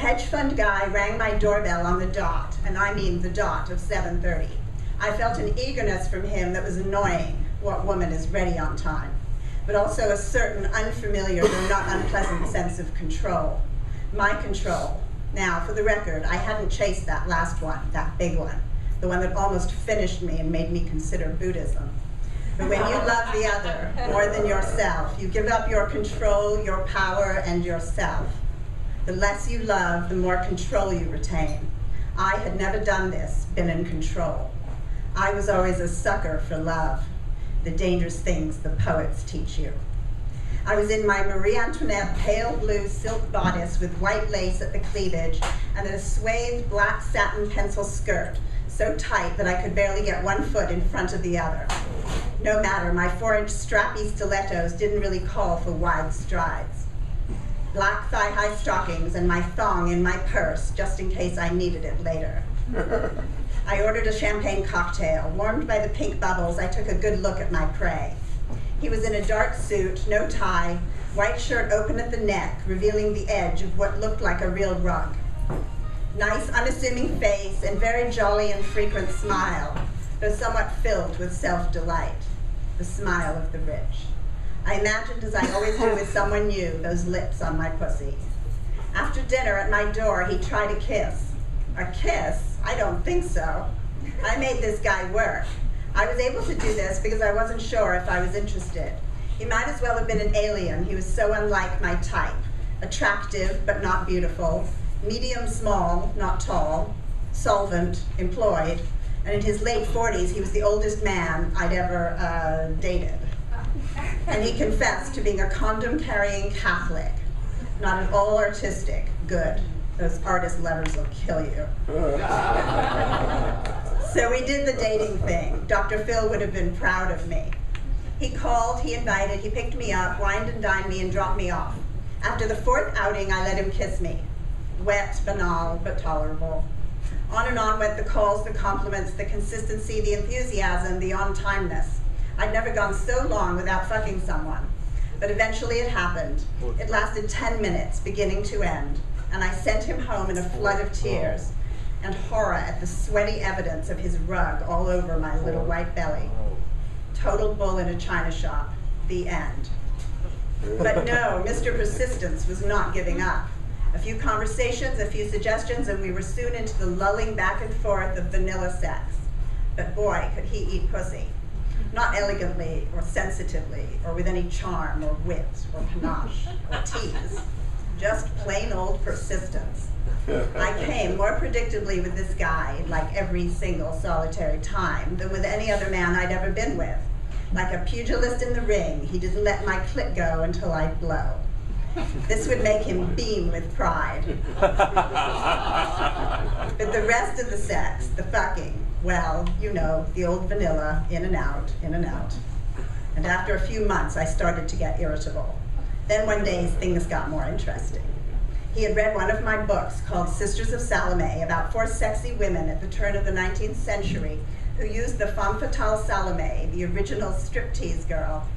hedge fund guy rang my doorbell on the dot, and I mean the dot of 7:30. I felt an eagerness from him that was annoying. What woman is ready on time? But also a certain unfamiliar though not unpleasant sense of control. My control. Now, for the record, I hadn't chased that last one, that big one, the one that almost finished me and made me consider Buddhism. But when you love the other more than yourself, you give up your control, your power, and yourself. The less you love, the more control you retain. I had never done this, been in control. I was always a sucker for love, the dangerous things the poets teach you. I was in my Marie Antoinette pale blue silk bodice with white lace at the cleavage and a swathed black satin pencil skirt, so tight that I could barely get one foot in front of the other. No matter, my 4-inch strappy stilettos didn't really call for wide strides. Black thigh-high stockings and my thong in my purse, just in case I needed it later. I ordered a champagne cocktail. Warmed by the pink bubbles, I took a good look at my prey. He was in a dark suit, no tie, white shirt open at the neck, revealing the edge of what looked like a real rug. Nice, unassuming face and very jolly and frequent smile, though somewhat filled with self-delight, the smile of the rich. I imagined, as I always do with someone new, those lips on my pussy. After dinner at my door, he tried a kiss. A kiss? I don't think so. I made this guy work. I was able to do this because I wasn't sure if I was interested. He might as well have been an alien. He was so unlike my type. Attractive, but not beautiful. Medium small, not tall. Solvent, employed. And in his late 40s, he was the oldest man I'd ever dated. And he confessed to being a condom-carrying Catholic. Not at all artistic. Good. Those artist letters will kill you. So we did the dating thing. Dr. Phil would have been proud of me. He called, he invited, he picked me up, wined and dined me, and dropped me off. After the 4th outing, I let him kiss me. Wet, banal, but tolerable. On and on went the calls, the compliments, the consistency, the enthusiasm, the on-timeness. I'd never gone so long without fucking someone. But eventually it happened. It lasted 10 minutes, beginning to end. And I sent him home in a flood of tears and horror at the sweaty evidence of his rug all over my little white belly. Total bull in a china shop. The end. But no, Mr. Persistence was not giving up. A few conversations, a few suggestions, and we were soon into the lulling back and forth of vanilla sex. But boy, could he eat pussy. Not elegantly or sensitively or with any charm or wit or panache or tease. Just plain old persistence. I came more predictably with this guy, like every single solitary time, than with any other man I'd ever been with. Like a pugilist in the ring, he didn't let my clit go until I'd blow. This would make him beam with pride. But the rest of the sex, the fucking, well, you know, the old vanilla, in and out, in and out. And after a few months, I started to get irritable. Then one day, things got more interesting. He had read one of my books called Sisters of Salome about 4 sexy women at the turn of the 19th century who used the femme fatale Salome, the original striptease girl,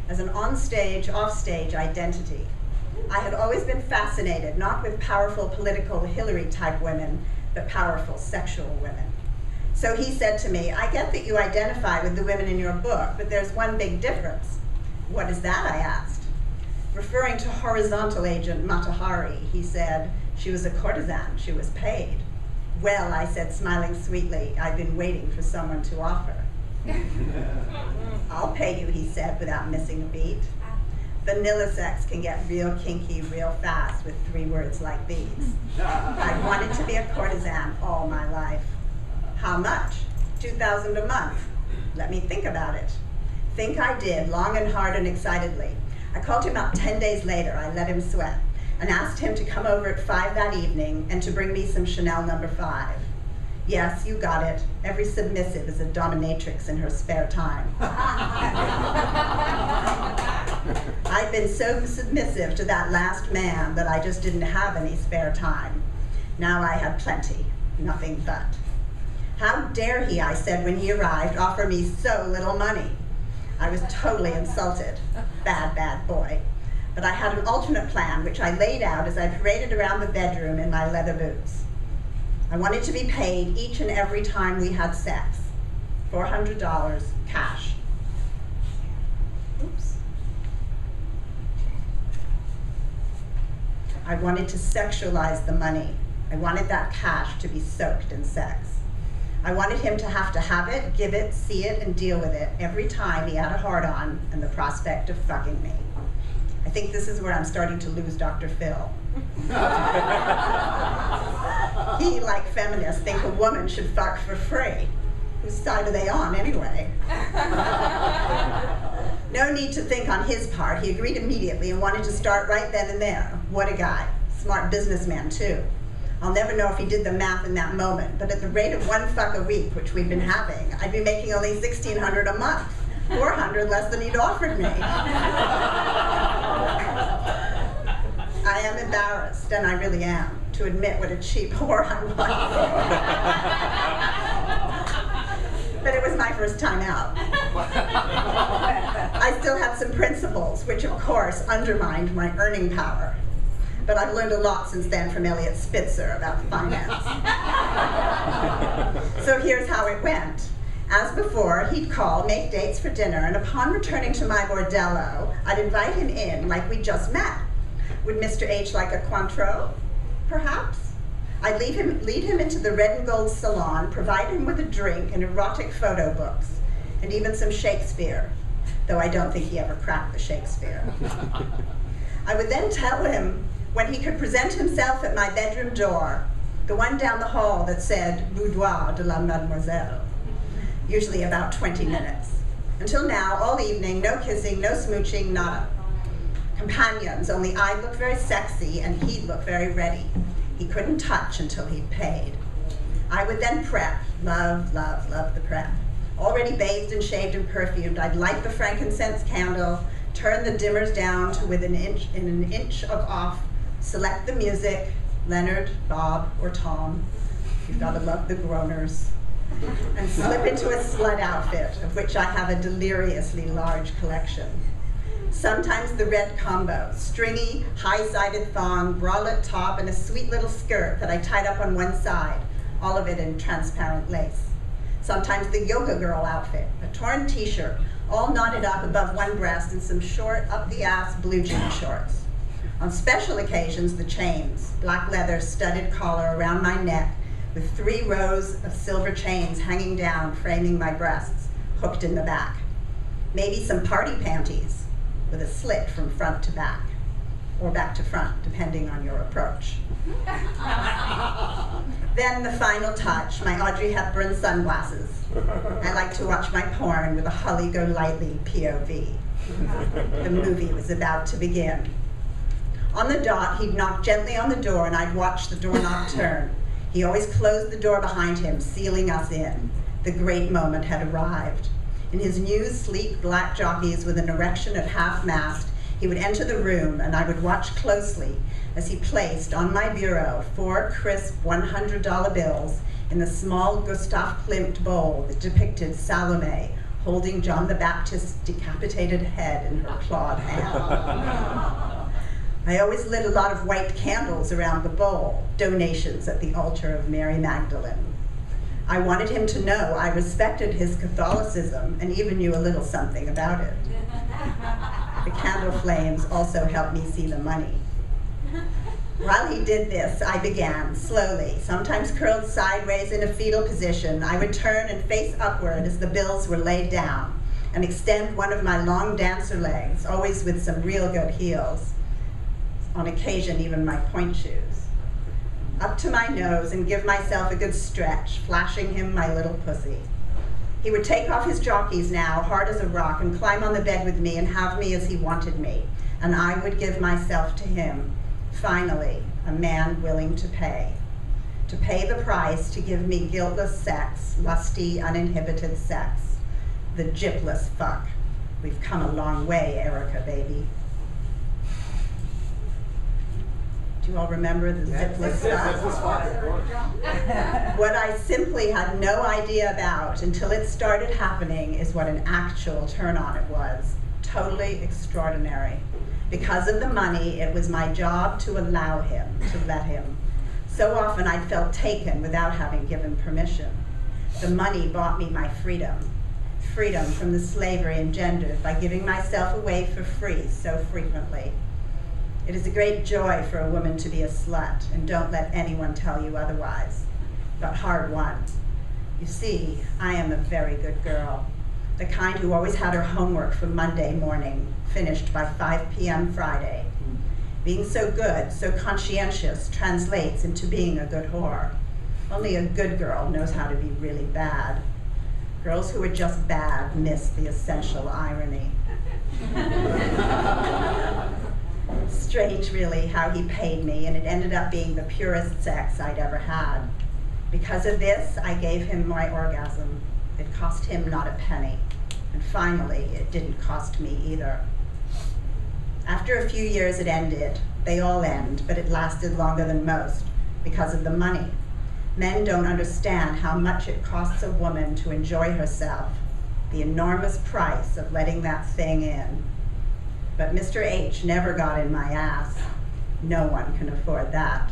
as an on-stage, off-stage identity. I had always been fascinated, not with powerful political Hillary-type women, but powerful sexual women. So he said to me, I get that you identify with the women in your book, but there's one big difference. What is that, I asked. Referring to horizontal agent Mata Hari, he said, she was a courtesan, she was paid. Well, I said, smiling sweetly, I've been waiting for someone to offer. I'll pay you, he said, without missing a beat. Vanilla sex can get real kinky real fast with 3 words like these. I wanted to be a courtesan all my life. How much? $2,000 a month. Let me think about it. Think I did, long and hard and excitedly. I called him up 10 days later, I let him sweat, and asked him to come over at 5 that evening and to bring me some Chanel No. 5. Yes, you got it. Every submissive is a dominatrix in her spare time. I'd been so submissive to that last man that I just didn't have any spare time. Now I had plenty, nothing but. How dare he, I said when he arrived, offer me so little money? I was totally insulted. Bad, bad boy. But I had an alternate plan, which I laid out as I paraded around the bedroom in my leather boots. I wanted to be paid each and every time we had sex. $400 cash. Oops. I wanted to sexualize the money. I wanted that cash to be soaked in sex. I wanted him to have it, give it, see it, and deal with it every time he had a hard-on and the prospect of fucking me. I think this is where I'm starting to lose Dr. Phil. He, like feminists, think a woman should fuck for free. Whose side are they on, anyway? No need to think on his part. He agreed immediately and wanted to start right then and there. What a guy. Smart businessman, too. I'll never know if he did the math in that moment, but at the rate of one fuck a week, which we've been having, I'd be making only $1,600 a month. $400 less than he'd offered me. I am embarrassed, and I really am, to admit what a cheap whore I was. But it was my first time out. I still had some principles, which of course undermined my earning power. But I've learned a lot since then from Elliot Spitzer about finance. So here's how it went. As before, he'd call, make dates for dinner, and upon returning to my bordello, I'd invite him in like we'd just met. Would Mr. H like a Cointreau? Perhaps. I'd lead him into the red and gold salon, provide him with a drink and erotic photo books, and even some Shakespeare, though I don't think he ever cracked the Shakespeare. I would then tell him when he could present himself at my bedroom door, the one down the hall that said Boudoir de la Mademoiselle, usually about 20 minutes. Until now, all evening, no kissing, no smooching, nada. Companions, only I'd look very sexy and he'd look very ready. He couldn't touch until he'd paid. I would then prep, love, love, love the prep. Already bathed and shaved and perfumed, I'd light the frankincense candle, turn the dimmers down to within an inch of off, select the music, Leonard, Bob, or Tom. You've got to love the groaners. And slip into a slut outfit, of which I have a deliriously large collection. Sometimes the red combo, stringy, high-sided thong, bralette top, and a sweet little skirt that I tied up on one side, all of it in transparent lace. Sometimes the yoga girl outfit, a torn t-shirt, all knotted up above one breast and some short, up-the-ass blue jean shorts. On special occasions, the chains, black leather studded collar around my neck with 3 rows of silver chains hanging down, framing my breasts, hooked in the back. Maybe some party panties with a slit from front to back, or back to front, depending on your approach. Then the final touch, my Audrey Hepburn sunglasses. I like to watch my porn with a Holly-go-lightly POV. The movie was about to begin. On the dot, he'd knock gently on the door and I'd watch the doorknob turn. He always closed the door behind him, sealing us in. The great moment had arrived. In his new, sleek black jockeys with an erection at half-mast, he would enter the room and I would watch closely as he placed on my bureau 4 crisp $100 bills in the small Gustav Klimt bowl that depicted Salome holding John the Baptist's decapitated head in her clawed hand. I always lit a lot of white candles around the bowl, donations at the altar of Mary Magdalene. I wanted him to know I respected his Catholicism and even knew a little something about it. The candle flames also helped me see the money. While he did this, I began, slowly, sometimes curled sideways in a fetal position. I would turn and face upward as the bills were laid down and extend one of my long dancer legs, always with some real good heels, on occasion even my point shoes, up to my nose and give myself a good stretch, flashing him my little pussy. He would take off his jockeys now, hard as a rock, and climb on the bed with me and have me as he wanted me, and I would give myself to him. Finally, a man willing to pay the price to give me guiltless sex, lusty, uninhibited sex, the gypless fuck. We've come a long way, Erica, baby. Do you all remember the zipless stuff? What I simply had no idea about until it started happening is what an actual turn-on it was. Totally extraordinary. Because of the money, it was my job to allow him, to let him. So often I felt taken without having given permission. The money bought me my freedom. Freedom from the slavery engendered by giving myself away for free so frequently. It is a great joy for a woman to be a slut, and don't let anyone tell you otherwise, but hard won. You see, I am a very good girl, the kind who always had her homework for Monday morning, finished by 5 p.m. Friday. Being so good, so conscientious, translates into being a good whore. Only a good girl knows how to be really bad. Girls who are just bad miss the essential irony. Strange, really, how he paid me, and it ended up being the purest sex I'd ever had. Because of this, I gave him my orgasm. It cost him not a penny. And finally, it didn't cost me either. After a few years it ended. They all end, but it lasted longer than most because of the money. Men don't understand how much it costs a woman to enjoy herself, the enormous price of letting that thing in. But Mr. H never got in my ass. No one can afford that.